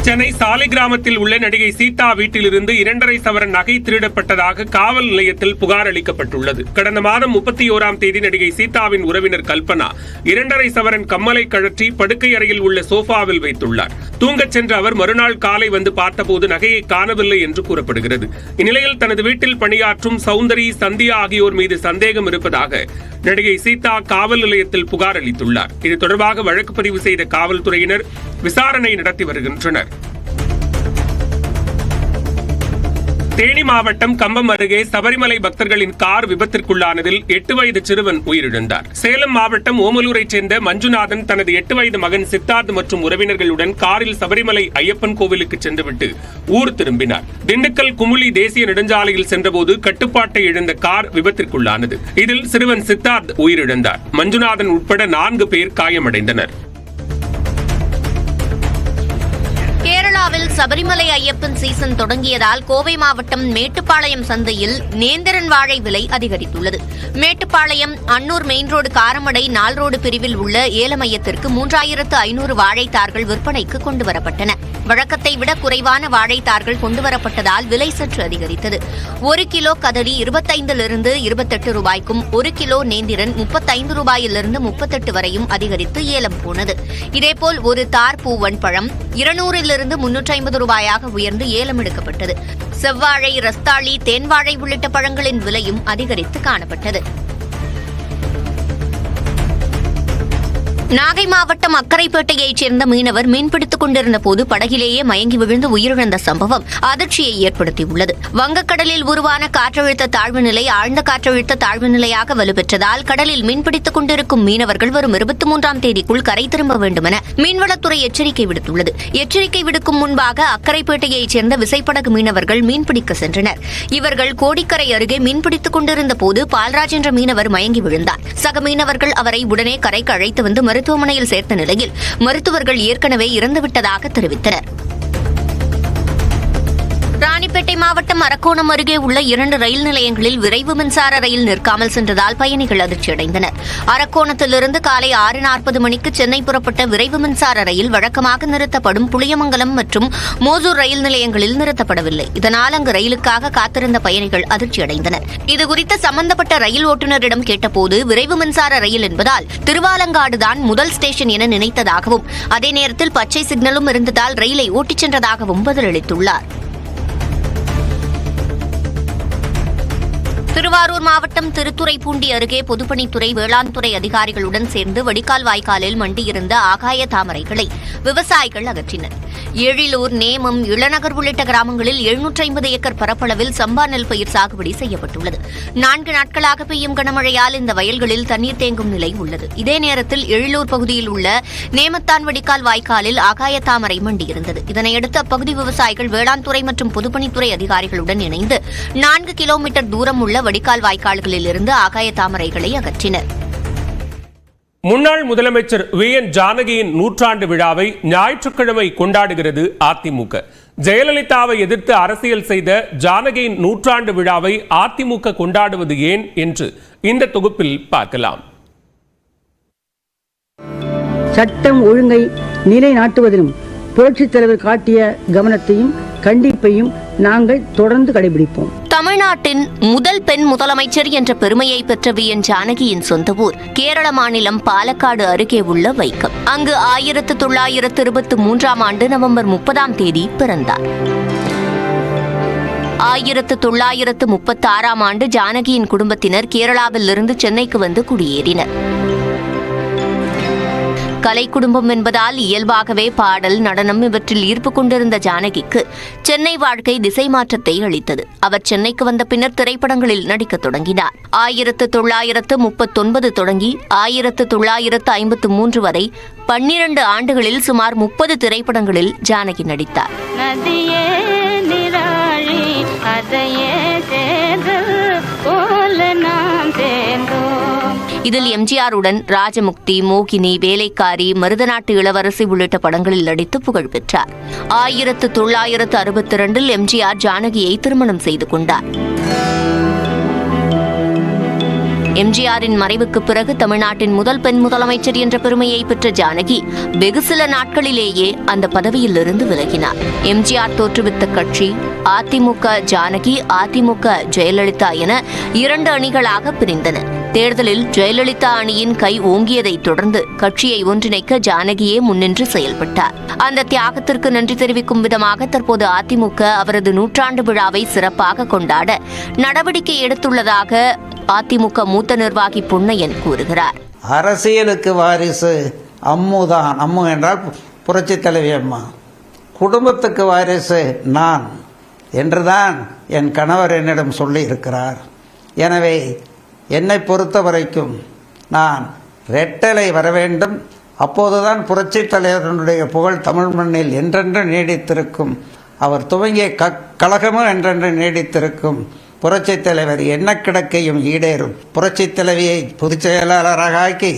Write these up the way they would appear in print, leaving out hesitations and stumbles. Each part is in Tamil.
சென்னை சாலிகிராமத்தில் உள்ள நடிகை சீதா வீட்டிலிருந்து 2.5 சவரன் நகை திருடப்பட்டதாக காவல் நிலையத்தில் புகார் அளிக்கப்பட்டுள்ளது. கடந்த மாதம் 31ஆம் தேதி நடிகை சீதாவின் உறவினர் கல்பனா 2.5 சவரன் கம்மலை கழற்றி படுக்கை அறையில் உள்ள சோஃபாவில் வைத்துள்ளார். தூங்கச் சென்ற அவர் மறுநாள் காலை வந்து பார்த்தபோது நகையை காணவில்லை என்று கூறப்படுகிறது. இந்நிலையில் தனது வீட்டில் பணியாற்றும் சௌந்தரி, சந்தியா ஆகியோர் மீது சந்தேகம் இருப்பதாக நடிகை சீதா காவல் நிலையத்தில் புகார் அளித்துள்ளார். இது தொடர்பாக வழக்கு பதிவு செய்த காவல்துறையினர் விசாரணை நடத்தி வருகின்றனர். தேனி மாவட்டம் கம்பம் அருகே சபரிமலை பக்தர்களின் கார் விபத்திற்குள்ளானதில் 8 வயது சிறுவன் உயிரிழந்தார். சேலம் மாவட்டம் ஓமலூரைச் சேர்ந்த மஞ்சுநாதன் தனது 8 வயது மகன் சித்தார்த் மற்றும் உறவினர்களுடன் காரில் சபரிமலை ஐயப்பன் கோவிலுக்கு சென்றுவிட்டு ஊர் திரும்பினார். திண்டுக்கல் குமுளி தேசிய நெடுஞ்சாலையில் சென்றபோது கட்டுப்பாட்டை இழந்த கார் விபத்திற்குள்ளானது. இதில் சிறுவன் சித்தார்த் உயிரிழந்தார். மஞ்சுநாதன் உட்பட 4 பேர் காயமடைந்தனர். கேரளாவில் சபரிமலை ஐயப்பன் சீசன் தொடங்கியதால் கோவை மாவட்டம் மேட்டுப்பாளையம் சந்தையில் நேந்திரன் வாழை விலை அதிகரித்துள்ளது. மேட்டுப்பாளையம் அன்னூர் மெயின் ரோடு காரமடை நால் ரோடு பிரிவில் உள்ள ஏல மையத்திற்கு 3500 வாழைத்தார்கள் விற்பனைக்கு கொண்டுவரப்பட்டன. வழக்கத்தை விட குறைவான வாழைத்தார்கள் கொண்டுவரப்பட்டதால் விலை சற்று அதிகரித்தது. 1 கிலோ கதலி 25 28 ரூபாய்க்கும் 1 கிலோ நேந்திரன் 35 ரூபாயிலிருந்து 38 வரையும் அதிகரித்து ஏலம் போனது. இதேபோல் ஒரு தார் பூவன் பழம் 200 350 ரூபாயாக உயர்ந்து ஏலம் எடுக்கப்பட்டது. செவ்வாழை, ரஸ்தாளி, தேன்வாழை உள்ளிட்ட பழங்களின் விலையும் அதிகரித்து காணப்பட்டது. நாகை மாவட்டம் அக்கரைப்பேட்டையைச் சேர்ந்த மீனவர் மீன்பிடித்துக் கொண்டிருந்த போது படகிலேயே மயங்கி விழுந்து உயிரிழந்த சம்பவம் அதிர்ச்சியை ஏற்படுத்தியுள்ளது. வங்கக்கடலில் உருவான காற்றழுத்த தாழ்வு நிலை ஆழ்ந்த காற்றழுத்த தாழ்வு நிலையாக வலுப்பெற்றதால் கடலில் மீன்பிடித்துக் கொண்டிருக்கும் மீனவர்கள் வரும் 23ஆம் தேதிக்குள் கரை திரும்ப வேண்டுமென மீன்வளத்துறை எச்சரிக்கை விடுத்துள்ளது. எச்சரிக்கை விடுக்கும் முன்பாக அக்கரைப்பேட்டையைச் சேர்ந்த விசைப்படகு மீனவர்கள் மீன்பிடிக்க சென்றனர். இவர்கள் கோடிக்கரை அருகே மீன்பிடித்துக் கொண்டிருந்த போது பால்ராஜ் என்ற மீனவர் மயங்கி விழுந்தார். சக மீனவர்கள் அவரை உடனே கரைக்கு அழைத்து வந்து மருத்துவமனையில் சேர்த்த நிலையில் மருத்துவர்கள் ஏற்கனவே இறந்துவிட்டதாக தெரிவித்தனர். ராணிப்பேட்டை மாவட்டம் அரக்கோணம் அருகே உள்ள 2 ரயில் நிலையங்களில் விரைவு மின்சார ரயில் நிற்காமல் சென்றதால் பயணிகள் அதிர்ச்சியடைந்தனர். அரக்கோணத்திலிருந்து காலை 6:40 மணிக்கு சென்னை புறப்பட்ட விரைவு மின்சார ரயில் வழக்கமாக நிறுத்தப்படும் புளியமங்கலம் மற்றும் மோசூர் ரயில் நிலையங்களில் நிறுத்தப்படவில்லை. இதனால் அங்கு ரயிலுக்காக காத்திருந்த பயணிகள் அதிர்ச்சியடைந்தனர். இதுகுறித்து சம்பந்தப்பட்ட ரயில் ஓட்டுநரிடம் கேட்டபோது விரைவு மின்சார ரயில் என்பதால் திருவாலங்காடுதான் முதல் ஸ்டேஷன் என நினைத்ததாகவும் அதே நேரத்தில் பச்சை சிக்னலும் இருந்ததால் ரயிலை ஓட்டிச் சென்றதாகவும் பதிலளித்துள்ளார். திருவாரூர் மாவட்டம் திருத்துறைப்பூண்டி அருகே பொதுப்பணித்துறை வேளாண் துறை அதிகாரிகளுடன் சேர்ந்து வடிகால் வாய்க்காலில் மண்டியிருந்த ஆகாய தாமரைகளை விவசாயிகள் அகற்றினர். எழிலூர், நேமம், இளநகர் உள்ளிட்ட கிராமங்களில் 750 ஏக்கர் பரப்பளவில் சம்பா நெல் பயிர் சாகுபடி செய்யப்பட்டுள்ளது. 4 நாட்களாக பெய்யும் கனமழையால் இந்த வயல்களில் தண்ணீர் தேங்கும் நிலை உள்ளது. இதே நேரத்தில் எழிலூர் பகுதியில் உள்ள நேமத்தான் வடிகால் வாய்க்காலில் ஆகாய தாமரை மண்டியிருந்தது. இதனையடுத்து அப்பகுதி விவசாயிகள் வேளாண் துறை மற்றும் பொதுப்பணித்துறை அதிகாரிகளுடன் இணைந்து 4 கிலோமீட்டர் தூரம் உள்ள வடிகால் வாய்க்கால்களில் இருந்து ஆகாய தாமரைகளை அகற்றினர். முன்னாள் முதலமைச்சர் வி.என். ஜானகியின் 100ஆண்டு விழாவை ஞாயிற்றுக்கிழமை கொண்டாடுகிறது அதிமுக. ஜெயலலிதாவை எதிர்த்து அரசியல் செய்த ஜானகியின் 100ஆண்டு விழாவை அதிமுக கொண்டாடுவது ஏன் என்று இந்த தொகுப்பில் பார்க்கலாம். சட்டம் ஒழுங்கை நிலைநாட்டுவதிலும் புரட்சித் தலைவர் காட்டிய கவனத்தையும் கண்டிப்பையும் நாங்கள் தொடர்ந்து கடைபிடிப்போம். தமிழ்நாட்டின் முதல் பெண் முதலமைச்சர் என்ற பெருமையை பெற்ற வி.என். ஜானகியின் சொந்த ஊர் கேரள மாநிலம் பாலக்காடு அருகே உள்ள வைக்கம். அங்கு 1923ஆம் ஆண்டு நவம்பர் 30ஆம் தேதி பிறந்தார். 1936ஆம் ஆண்டு ஜானகியின் குடும்பத்தினர் கேரளாவில் இருந்து சென்னைக்கு வந்து குடியேறினர். கலை குடும்பம் என்பதால் இயல்பாகவே பாடல், நடனம் இவற்றில் ஈர்ப்பு கொண்டிருந்த ஜானகிக்கு சென்னை வாழ்க்கை திசை மாற்றத்தை அளித்தது. அவர் சென்னைக்கு வந்த பின்னர் திரைப்படங்களில் நடிக்கத் தொடங்கினார். 1939 தொடங்கி 1953 வரை 12 ஆண்டுகளில் சுமார் 30 திரைப்படங்களில் ஜானகி நடித்தார். இதில் எம்ஜிஆருடன் ராஜமுக்தி, மோகினி, வேலைக்காரி, மருதநாட்டு இளவரசி உள்ளிட்ட படங்களில் நடித்து புகழ் பெற்றார். 1962இல் எம்ஜிஆர் ஜானகியை திருமணம் செய்து கொண்டார். எம்ஜிஆரின் மறைவுக்கு பிறகு தமிழ்நாட்டின் முதல் பெண் முதலமைச்சர் என்ற பெருமையை பெற்ற ஜானகி வெகு சில நாட்களிலேயே அந்த பதவியிலிருந்து விலகினார். எம்ஜிஆர் தோற்றுவித்த கட்சி அதிமுக ஜானகி, அதிமுக ஜெயலலிதா என 2 அணிகளாக பிரிந்தன. தேர்தலில் ஜெயலலிதா அணியின் கை ஓங்கியதைத் தொடர்ந்து கட்சியை ஒன்றிணைக்க ஜானகியே முன்னின்று செயல்பட்டார். அந்த தியாகத்திற்கு நன்றி தெரிவிக்கும் விதமாக தற்போது அதிமுக அவரது 100ஆண்டு விழாவை சிறப்பாக கொண்டாட நடவடிக்கை எடுத்துள்ளதாக அதிமுக மூத்த நிர்வாகி பொன்னையன் கூறுகிறார். அரசியலுக்கு வாரிசு அம்முதான். அம்மு என்றால் புரட்சித் தலைவி அம்மா. குடும்பத்துக்கு வாரிசு நான் என்றுதான் என் கணவர் என்னிடம் சொல்லி இருக்கிறார். எனவே என்னை பொறுத்த வரைக்கும் நான் ரெட்டலை வர வேண்டும். அப்போதுதான் புரட்சித் தலைவர்களுடைய புகழ் தமிழ் மண்ணில் என்றென்று நீடித்திருக்கும். அவர் துவங்கிய கழகமும் என்றென்று நீடித்திருக்கும். புரட்சித் தலைவர் என்ன கிடக்கையும் ஈடேறும். புரட்சித் தலைவியை பொதுச் செயலாளராக ஆக்கி,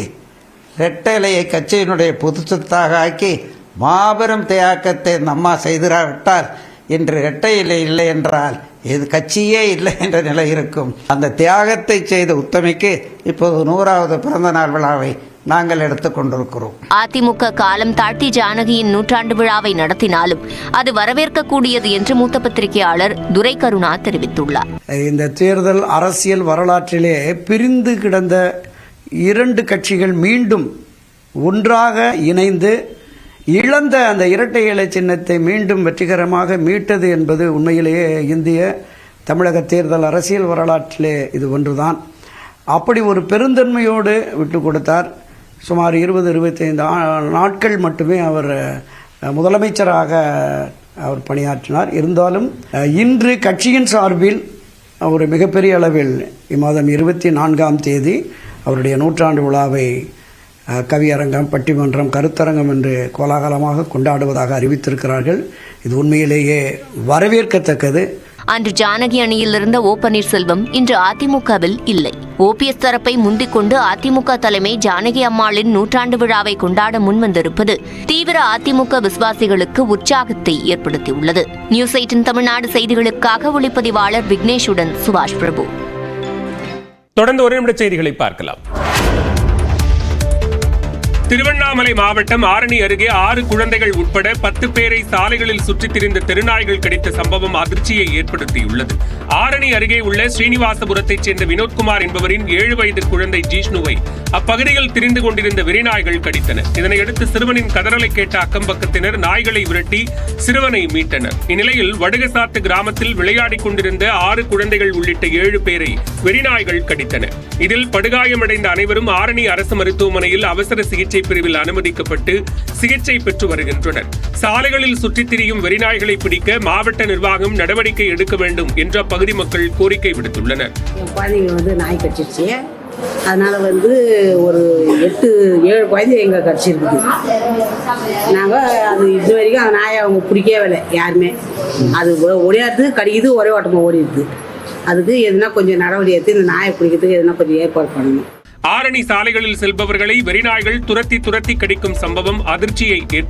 ரெட்டலையை கட்சியினுடைய பொதுச்சத்தாக ஆக்கி மாபெரும் தியாகத்தை அம்மா செய்திராவிட்டால் இன்று இரட்டை இல்லை என்றால் இது கட்சியே இல்லை என்ற நிலை இருக்கும். அந்த தியாகத்தை செய்த உத்தமிக்கு இப்போது 100வது பிறந்த நாள் விழாவை நாங்கள் எடுத்துக் கொண்டிருக்கிறோம். அதிமுக காலம் தாழ்த்தி ஜானகியின் 100ஆண்டு விழாவை நடத்தினாலும் அது வரவேற்கக்கூடியது என்று மூத்த பத்திரிகையாளர் துரை கருணா தெரிவித்துள்ளார். இந்த தேர்தல் அரசியல் வரலாற்றிலே பிரிந்து கிடந்த 2 கட்சிகள் மீண்டும் ஒன்றாக இணைந்து இழந்த அந்த இரட்டை இலை சின்னத்தை மீண்டும் வெற்றிகரமாக மீட்டது என்பது உண்மையிலேயே இந்திய தமிழக தேர்தல் அரசியல் வரலாற்றிலே இது ஒன்றுதான். அப்படி ஒரு பெருந்தன்மையோடு விட்டு கொடுத்தார். சுமார் 20-25 நாட்கள் மட்டுமே அவர் முதலமைச்சராக அவர் பணியாற்றினார். இருந்தாலும் இன்று கட்சியின் சார்பில் ஒரு மிகப்பெரிய அளவில் இம்மாதம் 24ஆம் தேதி அவருடைய 100ஆண்டு விழாவை கவியரங்கம், பட்டிமன்றம், கருத்தரங்கம் என்று கோலாகலமாக கொண்டாடுவதாக அறிவித்திருக்கிறார்கள். இது உண்மையிலேயே வரவேற்கத்தக்கது. அன்று ஜானகி அணியில் இருந்த ஓ பன்னீர்செல்வம் இன்று அதிமுகவில் இல்லை. ஓபிஎஸ் தரப்பை முந்திக் கொண்டு அதிமுக தலைமை ஜானகி அம்மாளின் 100ஆண்டு விழாவை கொண்டாட முன்வந்திருப்பது தீவிர அதிமுக விசுவாசிகளுக்கு உற்சாகத்தை ஏற்படுத்தியுள்ளது. நியூஸ் 8 தமிழ்நாடு செய்திகளுக்காக ஒளிப்பதிவாளர் விக்னேஷுடன் சுபாஷ் பிரபு. தொடர்ந்து ஒரு நிமிட செய்திகளை பார்க்கலாம். திருவண்ணாமலை மாவட்டம் ஆரணி அருகே 6 குழந்தைகள் உட்பட 10 பேரை சாலைகளில் சுற்றித் திரிந்த தெருநாய்கள் கடித்த சம்பவம் அதிர்ச்சியை ஏற்படுத்தியுள்ளது. ஆரணி அருகே உள்ள ஸ்ரீனிவாசபுரத்தைச் சேர்ந்த வினோத்குமார் என்பவரின் 7 வயது குழந்தை ஜீஷ்ணுவை அப்பகுதியில் திரிந்து கொண்டிருந்த வெறிநாய்கள் கடித்தன. இதனையடுத்து சிறுவனின் கதறலை கேட்ட அக்கம்பக்கத்தினர் நாய்களை விரட்டி சிறுவனை மீட்டனர். இந்நிலையில் வடுகசாத்து கிராமத்தில் விளையாடிக் கொண்டிருந்த 6 குழந்தைகள் உள்ளிட்ட 7 பேரை வெறிநாய்கள் கடித்தன. இதில் படுகாயமடைந்த அனைவரும் ஆரணி அரசு மருத்துவமனையில் அவசர சிகிச்சை பிரிவில் அனுமதிக்கப்பட்டு சிகிச்சை பெற்று வருகின்றனர். சாலைகளில் சுற்றித் திரியும் வெறிநாய்களை பிடிக்க மாவட்ட நிர்வாகம் நடவடிக்கை எடுக்க வேண்டும் என்று அப்பகுதி மக்கள் கோரிக்கை விடுத்துள்ளனர். குழந்தைங்க நாய் கடிச்சிருச்சு. அதனால ஒரு 8-7 குழந்தை எங்க கடிச்சிருக்குது. நாங்கள் அது இது வரைக்கும் அந்த நாயை அவங்க பிடிக்கவே இல்லை யாருமே. அது ஒடியாடுது, கடிக்குது, ஒரே ஓட்டமாக ஓடிடுது. அதுக்கு எதுனா கொஞ்சம் நடவடிக்கை எடுத்து இந்த நாயை பிடிக்கிறதுக்கு எதுனா கொஞ்சம் ஏற்பாடு பண்ணணும். ஆரணி சாலைகளில் செல்பவர்களை வெறிநாய்கள் துரத்தி கடிக்கும் சம்பவம் அதிர்ச்சியை ஏற்படுத்தியுள்ளது.